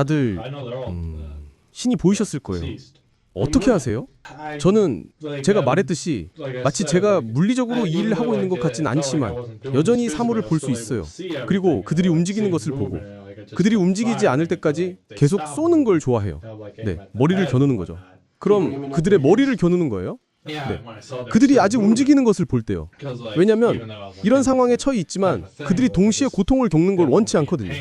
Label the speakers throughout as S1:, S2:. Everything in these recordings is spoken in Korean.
S1: 다들 신이 보이셨을 거예요. 어떻게 하세요? 저는 제가 말했듯이 마치 제가 물리적으로 이 일을 하고 있는 것 같진 않지만 여전히 사물을 볼 수 있어요. 그리고 그들이 움직이는 것을 보고 그들이 움직이지 않을 때까지 계속 쏘는 걸 좋아해요. 네, 머리를 겨누는 거죠. 그럼 그들의 머리를 겨누는 거예요? 네. 그들이 아직 움직이는 것을 볼 때요. 왜냐면 이런 상황에 처해 있지만 그들이 동시에 고통을 겪는 걸 원치 않거든요.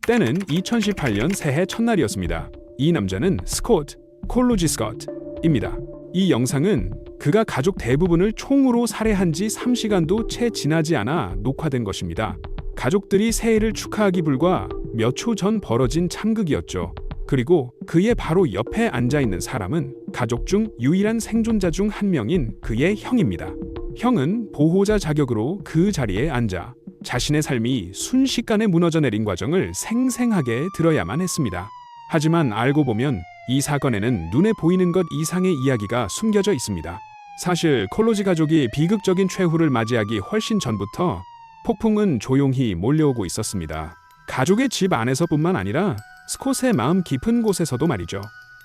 S2: 때는 2018년 새해 첫날이었습니다. 이 남자는 스콧 콜로지 스콧입니다. 이 영상은 그가 가족 대부분을 총으로 살해한 지 3시간도 채 지나지 않아 녹화된 것입니다. 가족들이 새해를 축하하기 불과 몇 초 전 벌어진 참극이었죠. 그리고 그의 바로 옆에 앉아있는 사람은 가족 중 유일한 생존자 중 한 명인 그의 형입니다. 형은 보호자 자격으로 그 자리에 앉아 자신의 삶이 순식간에 무너져 내린 과정을 생생하게 들어야만 했습니다. 하지만 알고 보면 이 사건에는 눈에 보이는 것 이상의 이야기가 숨겨져 있습니다. 사실 콜로지 가족이 비극적인 최후를 맞이하기 훨씬 전부터 폭풍은 조용히 몰려오고 있었습니다. 가족의 집 안에서뿐만 아니라 스콧의 마음 깊은 곳에서도 말이죠.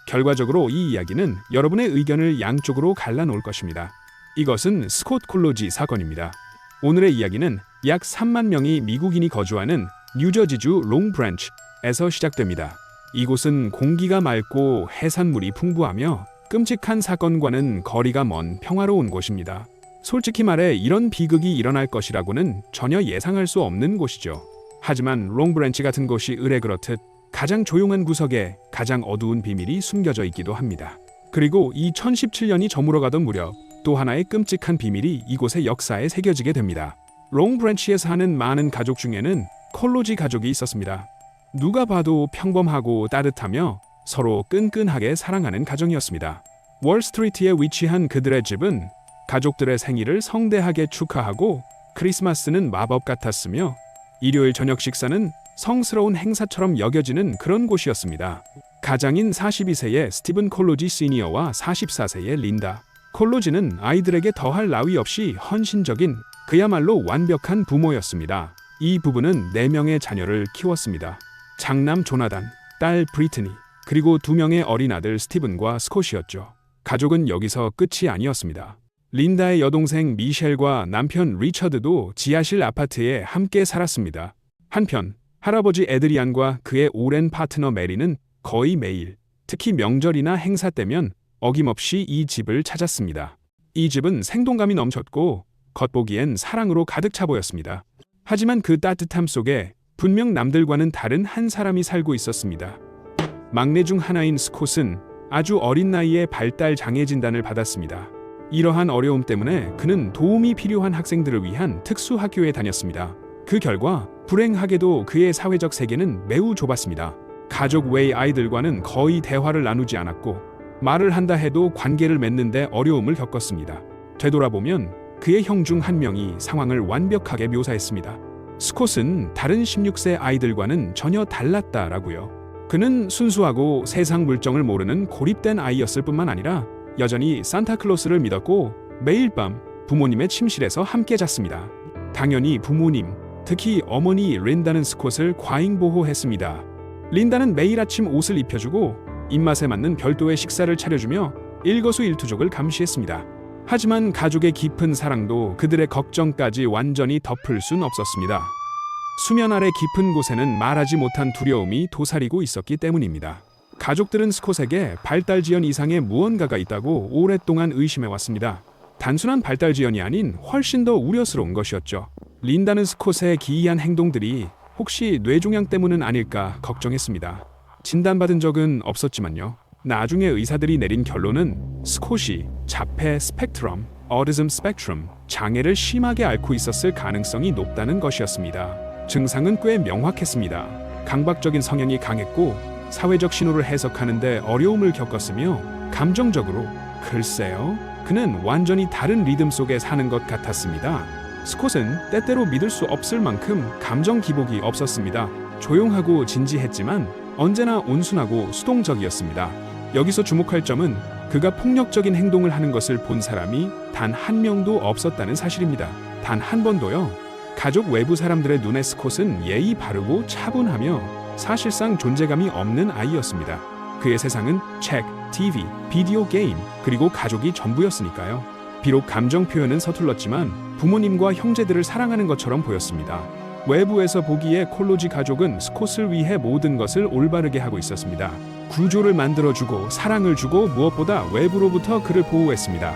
S2: 결과적으로 이 이야기는 여러분의 의견을 양쪽으로 갈라놓을 것입니다. 이것은 스콧 콜로지 사건입니다. 오늘의 이야기는 약 3만 명의 미국인이 거주하는 뉴저지주 롱브랜치에서 시작됩니다. 이곳은 공기가 맑고 해산물이 풍부하며 끔찍한 사건과는 거리가 먼 평화로운 곳입니다. 솔직히 말해 이런 비극이 일어날 것이라고는 전혀 예상할 수 없는 곳이죠. 하지만 롱브랜치 같은 곳이 의례 그렇듯 가장 조용한 구석에 가장 어두운 비밀이 숨겨져 있기도 합니다. 그리고 2017년이 저물어가던 무렵 또 하나의 끔찍한 비밀이 이곳의 역사에 새겨지게 됩니다. 롱브랜치에 사는 많은 가족 중에는 콜로지 가족이 있었습니다. 누가 봐도 평범하고 따뜻하며 서로 끈끈하게 사랑하는 가정이었습니다. 월스트리트에 위치한 그들의 집은 가족들의 생일을 성대하게 축하하고 크리스마스는 마법 같았으며 일요일 저녁 식사는 성스러운 행사처럼 여겨지는 그런 곳이었습니다. 가장인 42세의 스티븐 콜로지 시니어와 44세의 린다 콜로지는 아이들에게 더할 나위 없이 헌신적인 그야말로 완벽한 부모였습니다. 이 부부는 4명의 자녀를 키웠습니다. 장남 조나단, 딸 브리트니, 그리고 2명의 어린 아들 스티븐과 스콧이었죠. 가족은 여기서 끝이 아니었습니다. 린다의 여동생 미셸과 남편 리처드도 지하실 아파트에 함께 살았습니다. 한편 할아버지 에드리안과 그의 오랜 파트너 메리는 거의 매일, 특히 명절이나 행사 때면 어김없이 이 집을 찾았습니다. 이 집은 생동감이 넘쳤고 겉보기엔 사랑으로 가득 차 보였습니다. 하지만 그 따뜻함 속에 분명 남들과는 다른 한 사람이 살고 있었습니다. 막내 중 하나인 스콧은 아주 어린 나이에 발달 장애 진단을 받았습니다. 이러한 어려움 때문에 그는 도움이 필요한 학생들을 위한 특수 학교에 다녔습니다. 그 결과 불행하게도 그의 사회적 세계는 매우 좁았습니다. 가족 외의 아이들과는 거의 대화를 나누지 않았고 말을 한다 해도 관계를 맺는데 어려움을 겪었습니다. 되돌아보면 그의 형 중 한 명이 상황을 완벽하게 묘사했습니다. 스콧은 다른 16세 아이들과는 전혀 달랐다라고요. 그는 순수하고 세상 물정을 모르는 고립된 아이였을 뿐만 아니라 여전히 산타클로스를 믿었고 매일 밤 부모님의 침실에서 함께 잤습니다. 당연히 부모님, 특히 어머니 린다는 스콧을 과잉 보호했습니다. 린다는 매일 아침 옷을 입혀주고 입맛에 맞는 별도의 식사를 차려주며 일거수일투족을 감시했습니다. 하지만 가족의 깊은 사랑도 그들의 걱정까지 완전히 덮을 순 없었습니다. 수면 아래 깊은 곳에는 말하지 못한 두려움이 도사리고 있었기 때문입니다. 가족들은 스콧에게 발달 지연 이상의 무언가가 있다고 오랫동안 의심해왔습니다. 단순한 발달 지연이 아닌 훨씬 더 우려스러운 것이었죠. 린다는 스콧의 기이한 행동들이 혹시 뇌종양 때문은 아닐까 걱정했습니다. 진단받은 적은 없었지만요. 나중에 의사들이 내린 결론은 스콧이 자폐 스펙트럼, 어티즘 스펙트럼 장애를 심하게 앓고 있었을 가능성이 높다는 것이었습니다. 증상은 꽤 명확했습니다. 강박적인 성향이 강했고 사회적 신호를 해석하는데 어려움을 겪었으며 감정적으로 글쎄요, 그는 완전히 다른 리듬 속에 사는 것 같았습니다. 스콧은 때때로 믿을 수 없을 만큼 감정 기복이 없었습니다. 조용하고 진지했지만 언제나 온순하고 수동적이었습니다. 여기서 주목할 점은 그가 폭력적인 행동을 하는 것을 본 사람이 단 한 명도 없었다는 사실입니다. 단 한 번도요. 가족 외부 사람들의 눈에 스콧은 예의 바르고 차분하며 사실상 존재감이 없는 아이였습니다. 그의 세상은 책, TV, 비디오 게임, 그리고 가족이 전부였으니까요. 비록 감정 표현은 서툴렀지만 부모님과 형제들을 사랑하는 것처럼 보였습니다. 외부에서 보기에 콜로지 가족은 스콧을 위해 모든 것을 올바르게 하고 있었습니다. 구조를 만들어주고 사랑을 주고 무엇보다 외부로부터 그를 보호했습니다.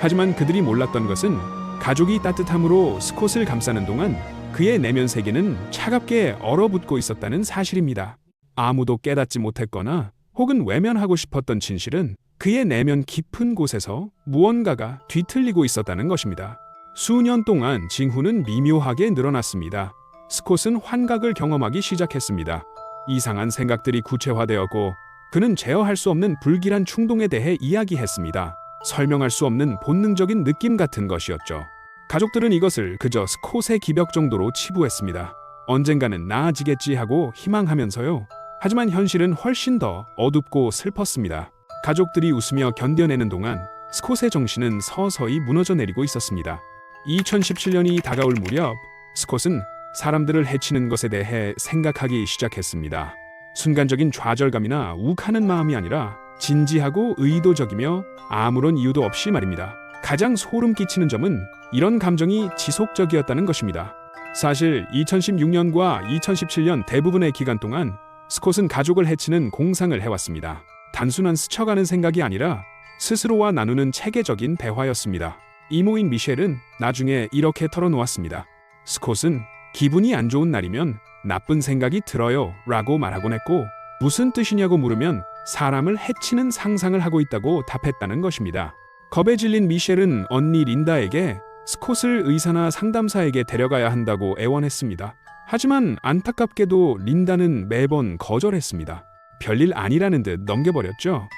S2: 하지만 그들이 몰랐던 것은 가족이 따뜻함으로 스콧을 감싸는 동안 그의 내면 세계는 차갑게 얼어붙고 있었다는 사실입니다. 아무도 깨닫지 못했거나 혹은 외면하고 싶었던 진실은 그의 내면 깊은 곳에서 무언가가 뒤틀리고 있었다는 것입니다. 수년 동안 징후는 미묘하게 늘어났습니다. 스콧은 환각을 경험하기 시작했습니다. 이상한 생각들이 구체화되었고 그는 제어할 수 없는 불길한 충동에 대해 이야기했습니다. 설명할 수 없는 본능적인 느낌 같은 것이었죠. 가족들은 이것을 그저 스콧의 기벽 정도로 치부했습니다. 언젠가는 나아지겠지 하고 희망하면서요. 하지만 현실은 훨씬 더 어둡고 슬펐습니다. 가족들이 웃으며 견뎌내는 동안 스콧의 정신은 서서히 무너져 내리고 있었습니다. 2017년이 다가올 무렵 스콧은 사람들을 해치는 것에 대해 생각하기 시작했습니다. 순간적인 좌절감이나 욱하는 마음이 아니라 진지하고 의도적이며 아무런 이유도 없이 말입니다. 가장 소름 끼치는 점은 이런 감정이 지속적이었다는 것입니다. 사실 2016년과 2017년 대부분의 기간 동안 스콧은 가족을 해치는 공상을 해왔습니다. 단순한 스쳐가는 생각이 아니라 스스로와 나누는 체계적인 대화였습니다. 이모인 미셸은 나중에 이렇게 털어놓았습니다. 스콧은 기분이 안 좋은 날이면 나쁜 생각이 들어요 라고 말하곤 했고 무슨 뜻이냐고 물으면 사람을 해치는 상상을 하고 있다고 답했다는 것입니다. 겁에 질린 미셸은 언니 린다에게 스콧을 의사나 상담사에게 데려가야 한다고 애원했습니다. 하지만 안타깝게도 린다는 매번 거절했습니다. 별일 아니라는 듯 넘겨버렸죠.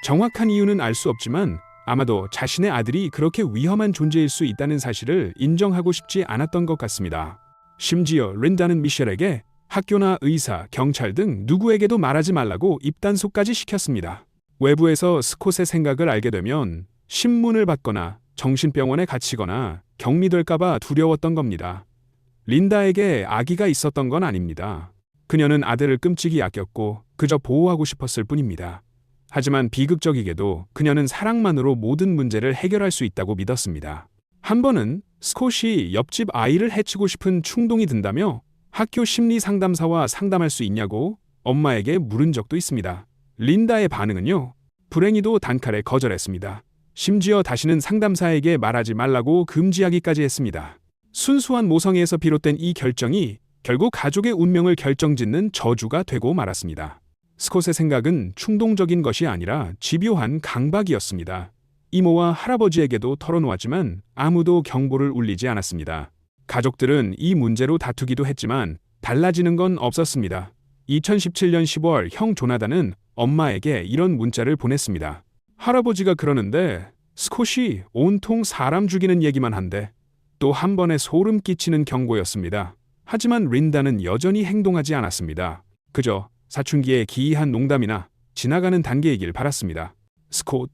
S2: 정확한 이유는 알 수 없지만 아마도 자신의 아들이 그렇게 위험한 존재일 수 있다는 사실을 인정하고 싶지 않았던 것 같습니다. 심지어 린다는 미셸에게 학교나 의사, 경찰 등 누구에게도 말하지 말라고 입단속까지 시켰습니다. 외부에서 스콧의 생각을 알게 되면 신문을 받거나 정신병원에 갇히거나 격리될까봐 두려웠던 겁니다. 린다에게 아기가 있었던 건 아닙니다. 그녀는 아들을 끔찍이 아꼈고 그저 보호하고 싶었을 뿐입니다. 하지만 비극적이게도 그녀는 사랑만으로 모든 문제를 해결할 수 있다고 믿었습니다. 한 번은 스콧이 옆집 아이를 해치고 싶은 충동이 든다며 학교 심리 상담사와 상담할 수 있냐고 엄마에게 물은 적도 있습니다. 린다의 반응은요, 불행히도 단칼에 거절했습니다. 심지어 다시는 상담사에게 말하지 말라고 금지하기까지 했습니다. 순수한 모성애에서 비롯된 이 결정이 결국 가족의 운명을 결정짓는 저주가 되고 말았습니다. 스콧의 생각은 충동적인 것이 아니라 집요한 강박이었습니다. 이모와 할아버지에게도 털어놓았지만 아무도 경보를 울리지 않았습니다. 가족들은 이 문제로 다투기도 했지만 달라지는 건 없었습니다. 2017년 10월 형 조나단은 엄마에게 이런 문자를 보냈습니다. 할아버지가 그러는데 스콧이 온통 사람 죽이는 얘기만 한대. 또 한 번의 소름 끼치는 경고였습니다. 하지만 린다는 여전히 행동하지 않았습니다. 그저 사춘기의 기이한 농담이나 지나가는 단계이길 바랐습니다. 스콧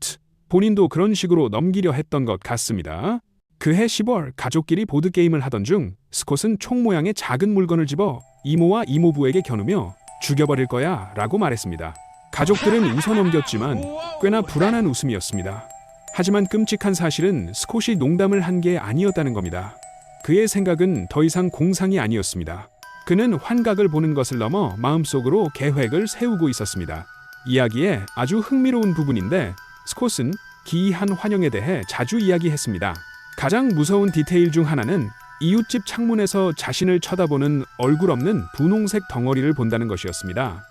S2: 본인도 그런 식으로 넘기려 했던 것 같습니다. 그해 10월 가족끼리 보드게임을 하던 중 스콧은 총 모양의 작은 물건을 집어 이모와 이모부에게 겨누며 죽여버릴 거야 라고 말했습니다. 가족들은 웃어넘겼지만 꽤나 불안한 웃음이었습니다. 하지만 끔찍한 사실은 스콧이 농담을 한 게 아니었다는 겁니다. 그의 생각은 더 이상 공상이 아니었습니다. 그는 환각을 보는 것을 넘어 마음속으로 계획을 세우고 있었습니다. 이야기의 아주 흥미로운 부분인데 스콧은 기이한 환영에 대해 자주 이야기했습니다. 가장 무서운 디테일 중 하나는 이웃집 창문에서 자신을 쳐다보는 얼굴 없는 분홍색 덩어리를 본다는 것이었습니다.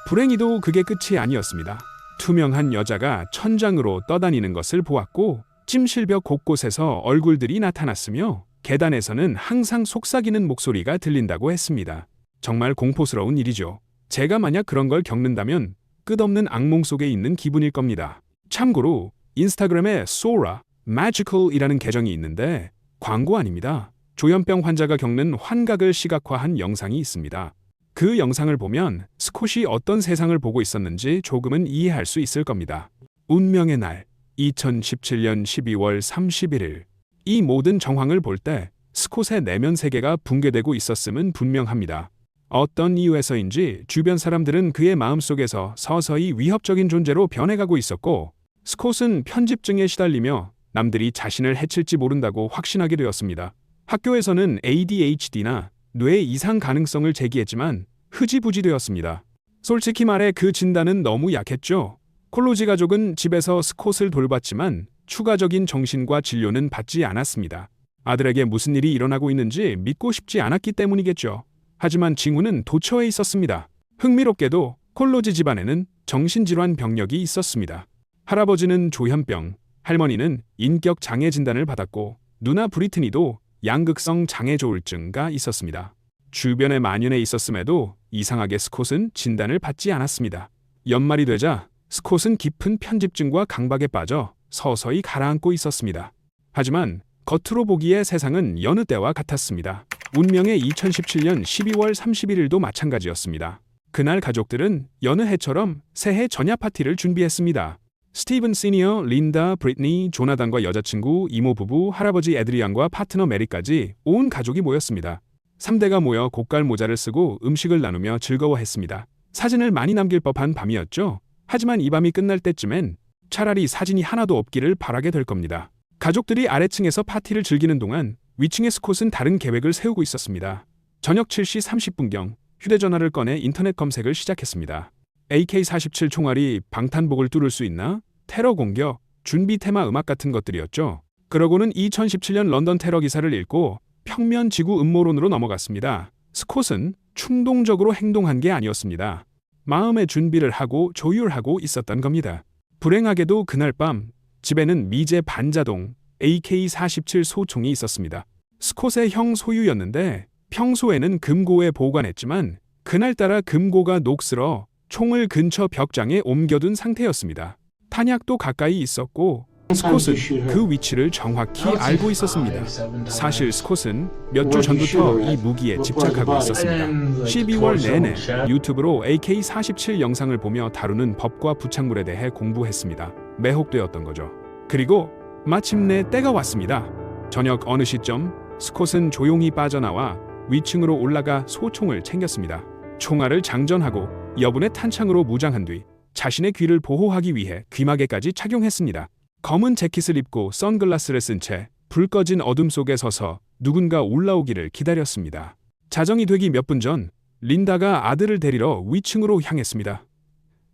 S2: 불행히도 그게 끝이 아니었습니다. 투명한 여자가 천장으로 떠다니는 것을 보았고 찜실벽 곳곳에서 얼굴들이 나타났으며 계단에서는 항상 속삭이는 목소리가 들린다고 했습니다. 정말 공포스러운 일이죠. 제가 만약 그런 걸 겪는다면 끝없는 악몽 속에 있는 기분일 겁니다. 참고로 인스타그램에 Sora Magical이라는 계정이 있는데 광고 아닙니다. 조현병 환자가 겪는 환각을 시각화한 영상이 있습니다. 그 영상을 보면 스콧이 어떤 세상을 보고 있었는지 조금은 이해할 수 있을 겁니다. 운명의 날 2017년 12월 31일 이 모든 정황을 볼 때 스콧의 내면 세계가 붕괴되고 있었음은 분명합니다. 어떤 이유에서인지 주변 사람들은 그의 마음속에서 서서히 위협적인 존재로 변해가고 있었고, 스콧은 편집증에 시달리며 남들이 자신을 해칠지 모른다고 확신하게 되었습니다. 학교에서는 ADHD나 뇌 이상 가능성을 제기했지만 흐지부지 되었습니다. 솔직히 말해 그 진단은 너무 약했죠. 콜로지 가족은 집에서 스콧을 돌봤지만 추가적인 정신과 진료는 받지 않았습니다. 아들에게 무슨 일이 일어나고 있는지 믿고 싶지 않았기 때문이겠죠. 하지만 징후는 도처에 있었습니다. 흥미롭게도 콜로지 집안에는 정신질환 병력이 있었습니다. 할아버지는 조현병, 할머니는 인격 장애 진단을 받았고 누나 브리트니도 양극성 장애 조울증가 있었습니다. 주변에 만연해 있었음에도 이상하게 스콧은 진단을 받지 않았습니다. 연말이 되자 스콧은 깊은 편집증과 강박에 빠져 서서히 가라앉고 있었습니다. 하지만 겉으로 보기에 세상은 여느 때와 같았습니다. 운명의 2017년 12월 31일도 마찬가지였습니다. 그날 가족들은 여느 해처럼 새해 전야 파티를 준비했습니다. 스티븐 시니어, 린다, 브리트니, 조나단과 여자친구, 이모 부부, 할아버지 에드리안과 파트너 메리까지 온 가족이 모였습니다. 3대가 모여 고깔 모자를 쓰고 음식을 나누며 즐거워했습니다. 사진을 많이 남길 법한 밤이었죠. 하지만 이 밤이 끝날 때쯤엔 차라리 사진이 하나도 없기를 바라게 될 겁니다. 가족들이 아래층에서 파티를 즐기는 동안 위층의 스콧은 다른 계획을 세우고 있었습니다. 저녁 7시 30분경 휴대전화를 꺼내 인터넷 검색을 시작했습니다. AK-47 총알이 방탄복을 뚫을 수 있나? 테러 공격, 준비 테마 음악 같은 것들이었죠. 그러고는 2017년 런던 테러 기사를 읽고 평면 지구 음모론으로 넘어갔습니다. 스콧은 충동적으로 행동한 게 아니었습니다. 마음의 준비를 하고 조율하고 있었던 겁니다. 불행하게도 그날 밤 집에는 미제 반자동 AK-47 소총이 있었습니다. 스콧의 형 소유였는데 평소에는 금고에 보관했지만 그날따라 금고가 녹슬어 총을 근처 벽장에 옮겨둔 상태였습니다. 탄약도 가까이 있었고 스콧은 그 위치를 정확히 알고 있었습니다. 사실 스콧은 몇 주 전부터 이 무기에 집착하고 있었습니다. 12월 내내 유튜브로 AK-47 영상을 보며 다루는 법과 부착물에 대해 공부했습니다. 매혹되었던 거죠. 그리고 마침내 때가 왔습니다. 저녁 어느 시점 스콧은 조용히 빠져나와 위층으로 올라가 소총을 챙겼습니다. 총알을 장전하고 여분의 탄창으로 무장한 뒤 자신의 귀를 보호하기 위해 귀마개까지 착용했습니다. 검은 재킷을 입고 선글라스를 쓴 채 불 꺼진 어둠 속에 서서 누군가 올라오기를 기다렸습니다. 자정이 되기 몇 분 전 린다가 아들을 데리러 위층으로 향했습니다.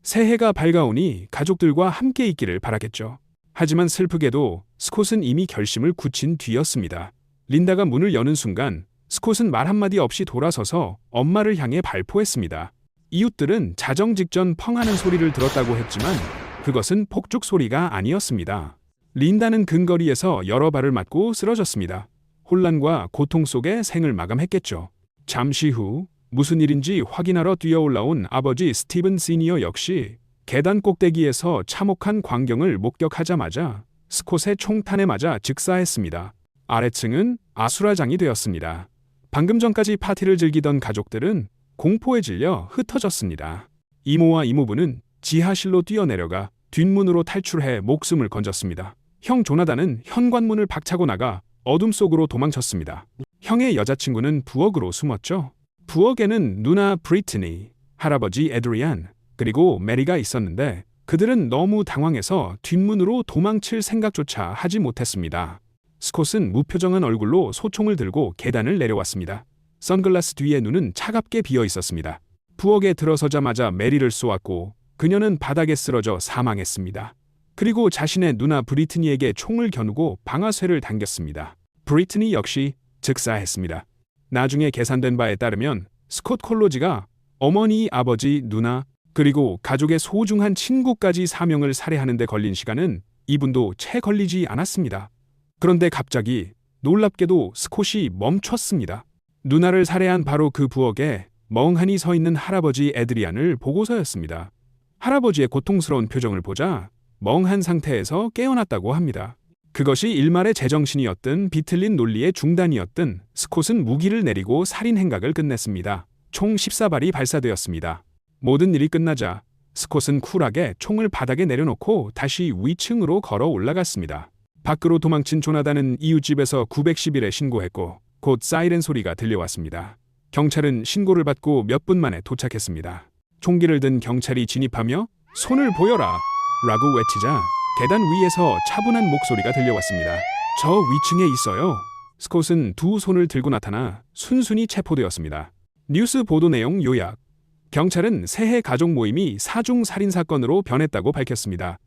S2: 새해가 밝아오니 가족들과 함께 있기를 바라겠죠. 하지만 슬프게도 스콧은 이미 결심을 굳힌 뒤였습니다. 린다가 문을 여는 순간 스콧은 말 한마디 없이 돌아서서 엄마를 향해 발포했습니다. 이웃들은 자정 직전 펑하는 소리를 들었다고 했지만 그것은 폭죽 소리가 아니었습니다. 린다는 근거리에서 여러 발을 맞고 쓰러졌습니다. 혼란과 고통 속에 생을 마감했겠죠. 잠시 후 무슨 일인지 확인하러 뛰어올라온 아버지 스티븐 시니어 역시 계단 꼭대기에서 참혹한 광경을 목격하자마자 스콧의 총탄에 맞아 즉사했습니다. 아래층은 아수라장이 되었습니다. 방금 전까지 파티를 즐기던 가족들은 공포에 질려 흩어졌습니다. 이모와 이모부는 지하실로 뛰어내려가 뒷문으로 탈출해 목숨을 건졌습니다. 형 조나단은 현관문을 박차고 나가 어둠 속으로 도망쳤습니다. 형의 여자친구는 부엌으로 숨었죠. 부엌에는 누나 브리트니, 할아버지 에드리안, 그리고 메리가 있었는데 그들은 너무 당황해서 뒷문으로 도망칠 생각조차 하지 못했습니다. 스콧은 무표정한 얼굴로 소총을 들고 계단을 내려왔습니다. 선글라스 뒤에 눈은 차갑게 비어 있었습니다. 부엌에 들어서자마자 메리를 쏘았고 그녀는 바닥에 쓰러져 사망했습니다. 그리고 자신의 누나 브리트니에게 총을 겨누고 방아쇠를 당겼습니다. 브리트니 역시 즉사했습니다. 나중에 계산된 바에 따르면 스콧 콜로지가 어머니, 아버지, 누나, 그리고 가족의 소중한 친구까지 4명을 살해하는 데 걸린 시간은 이분도 채 걸리지 않았습니다. 그런데 갑자기 놀랍게도 스콧이 멈췄습니다. 누나를 살해한 바로 그 부엌에 멍하니 서 있는 할아버지 에드리안을 보고서였습니다. 할아버지의 고통스러운 표정을 보자 멍한 상태에서 깨어났다고 합니다. 그것이 일말의 제정신이었든 비틀린 논리의 중단이었든 스콧은 무기를 내리고 살인 행각을 끝냈습니다. 총 14발이 발사되었습니다. 모든 일이 끝나자 스콧은 쿨하게 총을 바닥에 내려놓고 다시 위층으로 걸어 올라갔습니다. 밖으로 도망친 조나단은 이웃집에서 911에 신고했고 곧 사이렌 소리가 들려왔습니다. 경찰은 신고를 받고 몇 분 만에 도착했습니다. 총기를 든 경찰이 진입하며 손을 보여라 라고 외치자 계단 위에서 차분한 목소리가 들려왔습니다. 저 위층에 있어요. 스콧은 두 손을 들고 나타나 순순히 체포되었습니다. 뉴스 보도 내용 요약. 경찰은 새해 가족 모임이 사중 살인 사건으로 변했다고 밝혔습니다.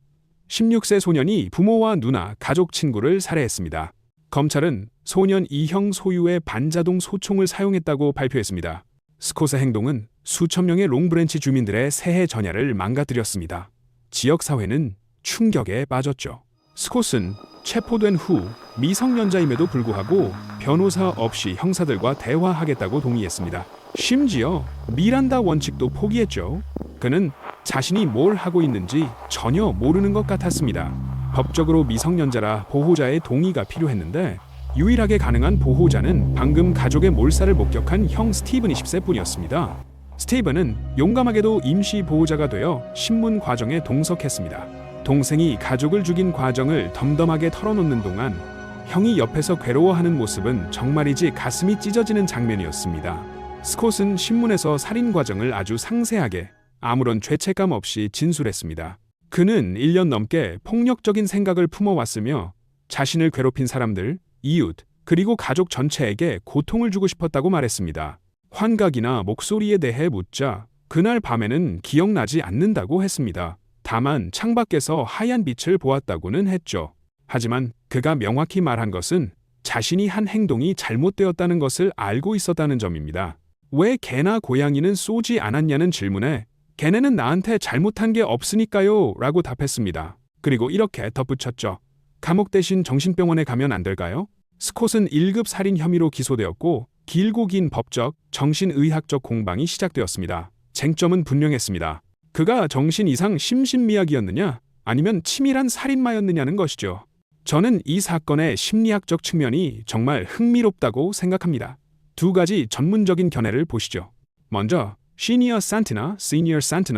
S2: 16세 소년이 부모와 누나, 가족 친구를 살해했습니다. 검찰은 소년 이형 소유의 반자동 소총을 사용했다고 발표했습니다. 스콧의 행동은 수천 명의 롱브랜치 주민들의 새해 전야를 망가뜨렸습니다. 지역 사회는 충격에 빠졌죠. 스콧은 체포된 후 미성년자임에도 불구하고 변호사 없이 형사들과 대화하겠다고 동의했습니다. 심지어 미란다 원칙도 포기했죠. 그는 자신이 뭘 하고 있는지 전혀 모르는 것 같았습니다. 법적으로 미성년자라 보호자의 동의가 필요했는데 유일하게 가능한 보호자는 방금 가족의 몰살을 목격한 형 스티븐 20세뿐이었습니다. 스티븐은 용감하게도 임시 보호자가 되어 신문 과정에 동석했습니다. 동생이 가족을 죽인 과정을 덤덤하게 털어놓는 동안 형이 옆에서 괴로워하는 모습은 정말이지 가슴이 찢어지는 장면이었습니다. 스콧은 신문에서 살인 과정을 아주 상세하게 아무런 죄책감 없이 진술했습니다. 그는 1년 넘게 폭력적인 생각을 품어왔으며 자신을 괴롭힌 사람들, 이웃, 그리고 가족 전체에게 고통을 주고 싶었다고 말했습니다. 환각이나 목소리에 대해 묻자 그날 밤에는 기억나지 않는다고 했습니다. 다만 창밖에서 하얀 빛을 보았다고는 했죠. 하지만 그가 명확히 말한 것은 자신이 한 행동이 잘못되었다는 것을 알고 있었다는 점입니다. 왜 개나 고양이는 쏘지 않았냐는 질문에 걔네는 나한테 잘못한 게 없으니까요 라고 답했습니다. 그리고 이렇게 덧붙였죠. 감옥 대신 정신병원에 가면 안 될까요? 스콧은 1급 살인 혐의로 기소되었고 길고 긴 법적, 정신의학적 공방이 시작되었습니다. 쟁점은 분명했습니다. 그가 정신 이상 심신미약이었느냐 아니면 치밀한 살인마였느냐는 것이죠. 저는 이 사건의 심리학적 측면이 정말 흥미롭다고 생각합니다. 두 가지 전문적인 견해를 보시죠. 먼저 시니어 산티나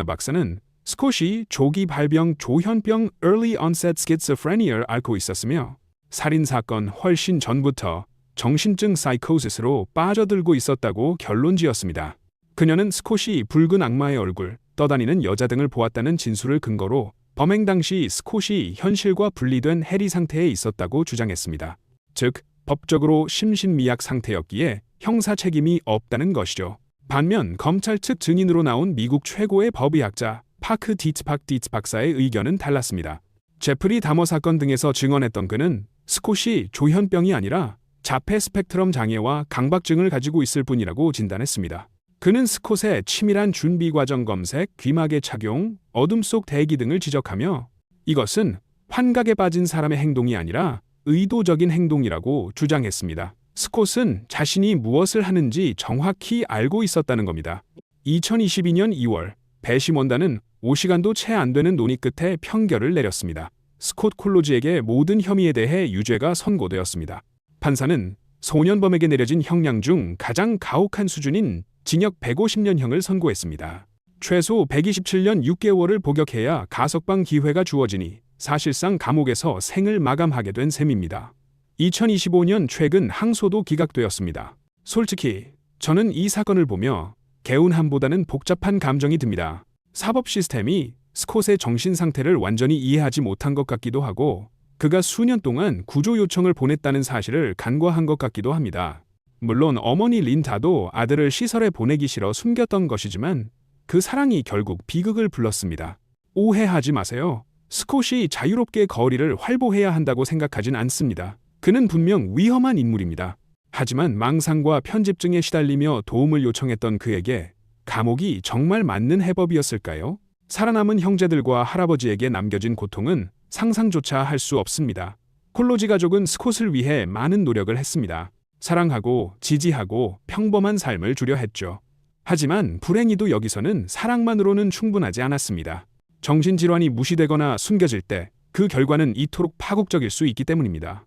S2: 박사는 스콧이 조기 발병 조현병 Early Onset Schizophrenia를 앓고 있었으며 살인사건 훨씬 전부터 정신증 사이코시스로 빠져들고 있었다고 결론지었습니다. 그녀는 스콧이 붉은 악마의 얼굴, 떠다니는 여자 등을 보았다는 진술을 근거로 범행 당시 스콧이 현실과 분리된 해리 상태에 있었다고 주장했습니다. 즉, 법적으로 심신미약 상태였기에 형사 책임이 없다는 것이죠. 반면 검찰 측 증인으로 나온 미국 최고의 법의학자 파크 디츠 박사의 의견은 달랐습니다. 제프리 다머 사건 등에서 증언했던 그는 스콧이 조현병이 아니라 자폐 스펙트럼 장애와 강박증을 가지고 있을 뿐이라고 진단했습니다. 그는 스콧의 치밀한 준비 과정 검색, 귀마개 착용, 어둠 속 대기 등을 지적하며 이것은 환각에 빠진 사람의 행동이 아니라 의도적인 행동이라고 주장했습니다. 스콧은 자신이 무엇을 하는지 정확히 알고 있었다는 겁니다. 2022년 2월 배심원단은 5시간도 채 안 되는 논의 끝에 판결을 내렸습니다. 스콧 콜로지에게 모든 혐의에 대해 유죄가 선고되었습니다. 판사는 소년범에게 내려진 형량 중 가장 가혹한 수준인 징역 150년형을 선고했습니다. 최소 127년 6개월을 복역해야 가석방 기회가 주어지니 사실상 감옥에서 생을 마감하게 된 셈입니다. 2025년 최근 항소도 기각되었습니다. 솔직히 저는 이 사건을 보며 개운함보다는 복잡한 감정이 듭니다. 사법 시스템이 스콧의 정신 상태를 완전히 이해하지 못한 것 같기도 하고 그가 수년 동안 구조 요청을 보냈다는 사실을 간과한 것 같기도 합니다. 물론 어머니 린다도 아들을 시설에 보내기 싫어 숨겼던 것이지만 그 사랑이 결국 비극을 불렀습니다. 오해하지 마세요. 스콧이 자유롭게 거리를 활보해야 한다고 생각하진 않습니다. 그는 분명 위험한 인물입니다. 하지만 망상과 편집증에 시달리며 도움을 요청했던 그에게 감옥이 정말 맞는 해법이었을까요? 살아남은 형제들과 할아버지에게 남겨진 고통은 상상조차 할 수 없습니다. 콜로지 가족은 스콧을 위해 많은 노력을 했습니다. 사랑하고 지지하고 평범한 삶을 주려 했죠. 하지만 불행히도 여기서는 사랑만으로는 충분하지 않았습니다. 정신질환이 무시되거나 숨겨질 때 그 결과는 이토록 파국적일 수 있기 때문입니다.